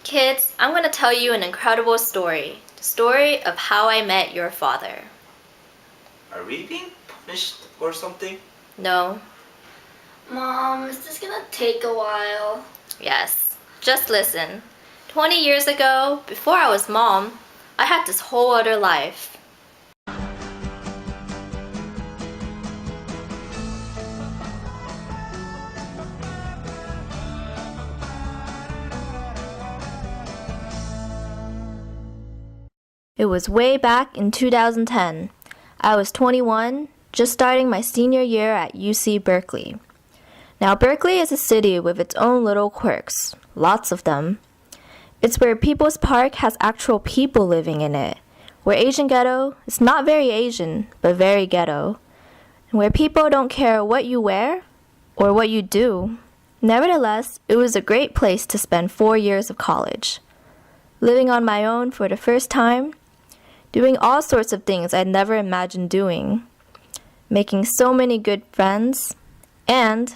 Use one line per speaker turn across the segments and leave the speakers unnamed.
Kids, I'm going to tell you an incredible story. The story of how I met your father.
Are we being punished or something?
No.
Mom, is this gonna take a while?
Yes. Just listen. 20 years ago, before I was mom, I had this whole other life. It was way back in 2010. I was 21, just starting my senior year at UC Berkeley. Now, Berkeley is a city with its own little quirks, lots of them. It's where People's Park has actual people living in it, where Asian ghetto is not very Asian, but very ghetto, and where people don't care what you wear or what you do. Nevertheless, it was a great place to spend 4 years of college. Living on my own for the first time, doing all sorts of things I'd never imagined doing, making so many good friends, and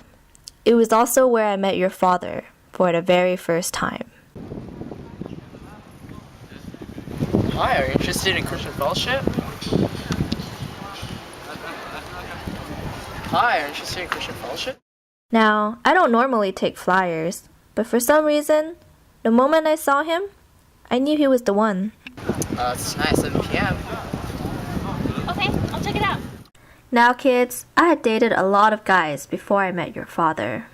it was also where I met your father for the very first time.
Hi, are you interested in Christian fellowship? Hi, are you interested in Christian fellowship?
Now, I don't normally take flyers, but for some reason, the moment I saw him, I knew he was the one.
It's tonight, 7 p.m.
Okay, I'll check it out.
Now, kids, I had dated a lot of guys before I met your father.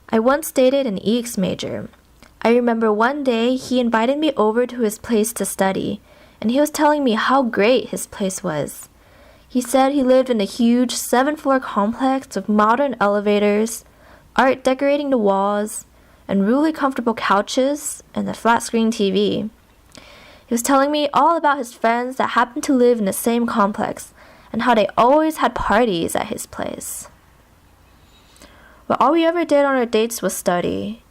I once dated an EX major. I remember one day he invited me over to his place to study, and he was telling me how great his place was. He said he lived in a huge 7-floor complex with modern elevators, art decorating the walls, and really comfortable couches and a flat-screen TV. He was telling me all about his friends that happened to live in the same complex and how they always had parties at his place. But all we ever did on our dates was study.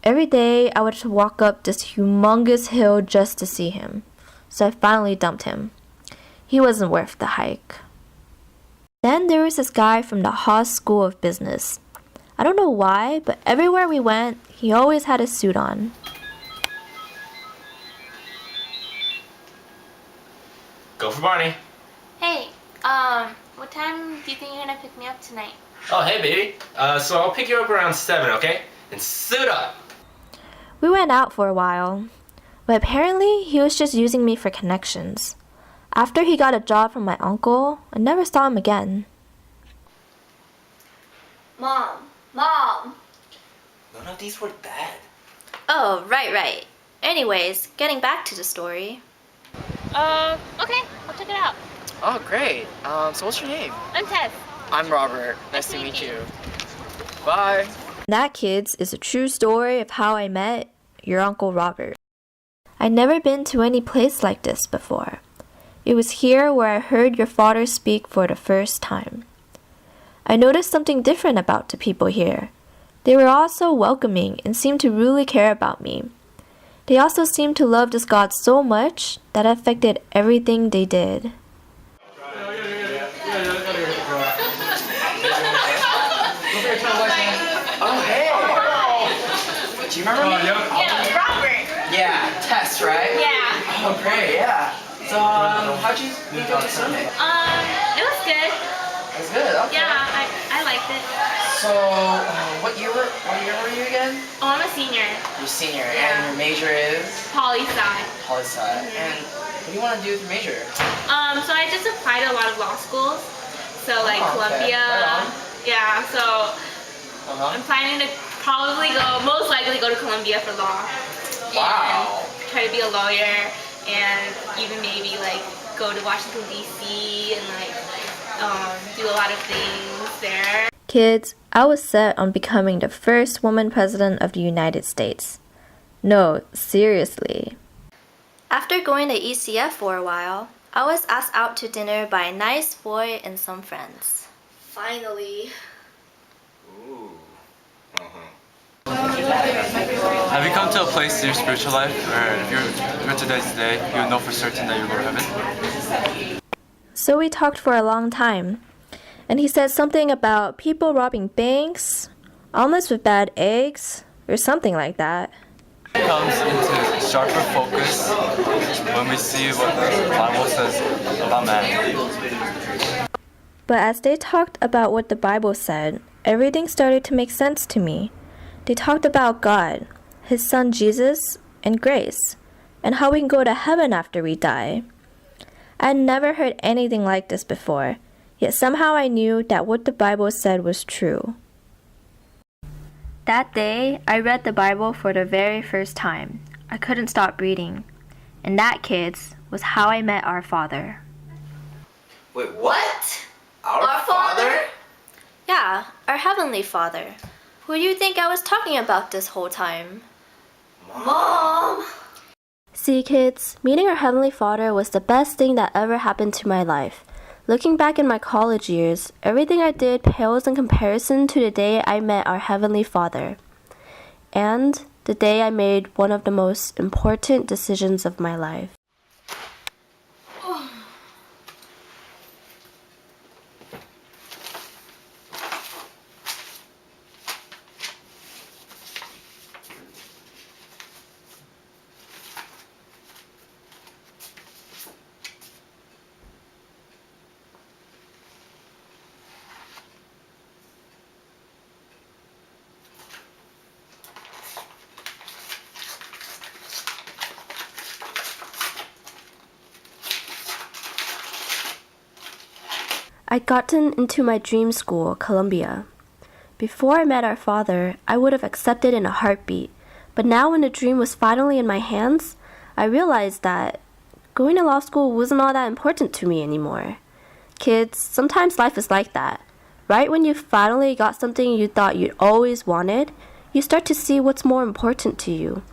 Every day I would walk up this humongous hill just to see him, so I finally dumped him. He wasn't worth the hike. Then there was this guy from the Haas School of Business. I don't know why, but everywhere we went, he always had a suit on.
Go for Barney.
Hey, what time do you think you're gonna pick me up tonight?
Oh, hey, baby. So I'll pick you up around 7, okay? And suit up.
We went out for a while, but apparently he was just using me for connections. After he got a job from my uncle, I never saw him again.
Mom!
None of these were bad.
Oh, right. Anyways, getting back to the story.
Okay, I'll check it out.
Oh, great. So what's your name?
I'm Tess.
I'm Robert. Nice to meet you. Bye.
That, kids, is a true story of how I met your Uncle Robert. I'd never been to any place like this before. It was here where I heard your father speak for the first time. I noticed something different about the people here. They were all so welcoming and seemed to really care about me. They also seemed to love this God so much that it affected everything they did.
Oh, hey. Do you remember me?
Yeah, Robert!
Yeah, Tess, right?
Yeah.
Oh, great, yeah. So, how'd you think of the Sunday?
It was good.
It was good, okay.
Yeah, I liked it.
So, what year were you again?
Oh, I'm a senior.
You're senior,
Yeah.
and your major is?
Poli-sci.
Poli-sci. And what do you want to do with your major?
So I just applied to a lot of law schools. So like
Oh, okay.
Columbia.
Right on.
Yeah, so I'm planning to most likely go to Columbia for law.
Wow.
And try to be a lawyer and even maybe like go to Washington DC and like do a lot of things there.
Kids, I was set on becoming the first woman president of the United States. No, seriously. After going to ECF for a while, I was asked out to dinner by a nice boy and some friends.
Finally.
Ooh.
Have you come to a place in your spiritual life where if you were to die today, you would know for certain that you'll go to heaven?
So we talked for a long time, and he said something about people robbing banks, omelets with bad eggs, or something like that.
It comes into sharper focus when we see what the Bible says about man.
But as they talked about what the Bible said, everything started to make sense to me. They talked about God, His Son Jesus, and grace, and how we can go to heaven after we die. I had never heard anything like this before, yet somehow I knew that what the Bible said was true. That day, I read the Bible for the very first time. I couldn't stop reading. And that, kids, was how I met our Father.
Wait, what? Our Father?
Yeah, our Heavenly Father. Who do you think I was talking about this whole time?
Mom!
See, kids, meeting our Heavenly Father was the best thing that ever happened to my life. Looking back in my college years, everything I did pales in comparison to the day I met our Heavenly Father. And the day I made one of the most important decisions of my life. I'd gotten into my dream school, Columbia. Before I met our Father, I would have accepted in a heartbeat, but now when the dream was finally in my hands, I realized that going to law school wasn't all that important to me anymore. Kids, sometimes life is like that. Right when you finally got something you thought you'd always wanted, you start to see what's more important to you.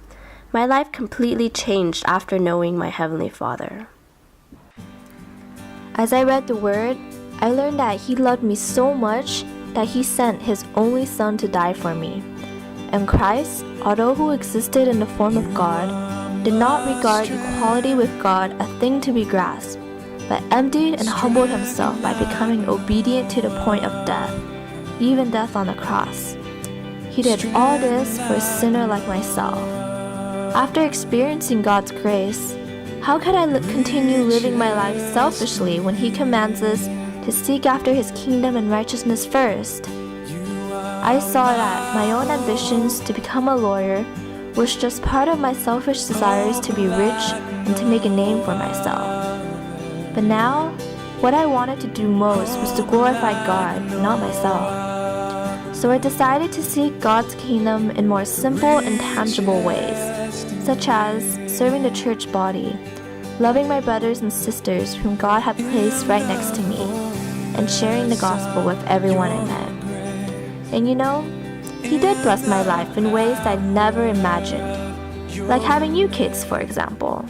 My life completely changed after knowing my Heavenly Father. As I read the Word, I learned that He loved me so much that He sent His only Son to die for me. And Christ, although who existed in the form of God, did not regard equality with God a thing to be grasped, but emptied and humbled Himself by becoming obedient to the point of death, even death on the cross. He did all this for a sinner like myself. After experiencing God's grace, how could I continue living my life selfishly when He commands us to seek after His kingdom and righteousness first? I saw that my own ambitions to become a lawyer was just part of my selfish desires to be rich and to make a name for myself. But now, what I wanted to do most was to glorify God, not myself. So I decided to seek God's kingdom in more simple and tangible ways, such as serving the church body, loving my brothers and sisters whom God had placed right next to me, and sharing the gospel with everyone I met. And you know, He did bless my life in ways I'd never imagined, like having you kids, for example.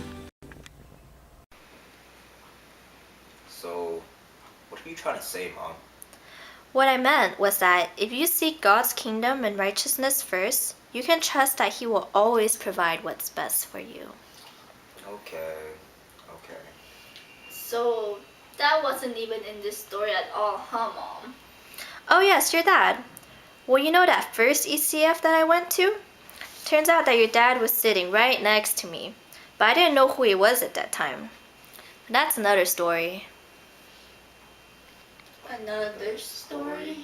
So, what are you trying to say, Mom?
What I meant was that if you seek God's kingdom and righteousness first, you can trust that He will always provide what's best for you.
Okay.
So that wasn't even in this story at all, huh, Mom?
Oh yes, your dad. Well, you know that first ECF that I went to? Turns out that your dad was sitting right next to me, but I didn't know who he was at that time. That's another story.
Another story?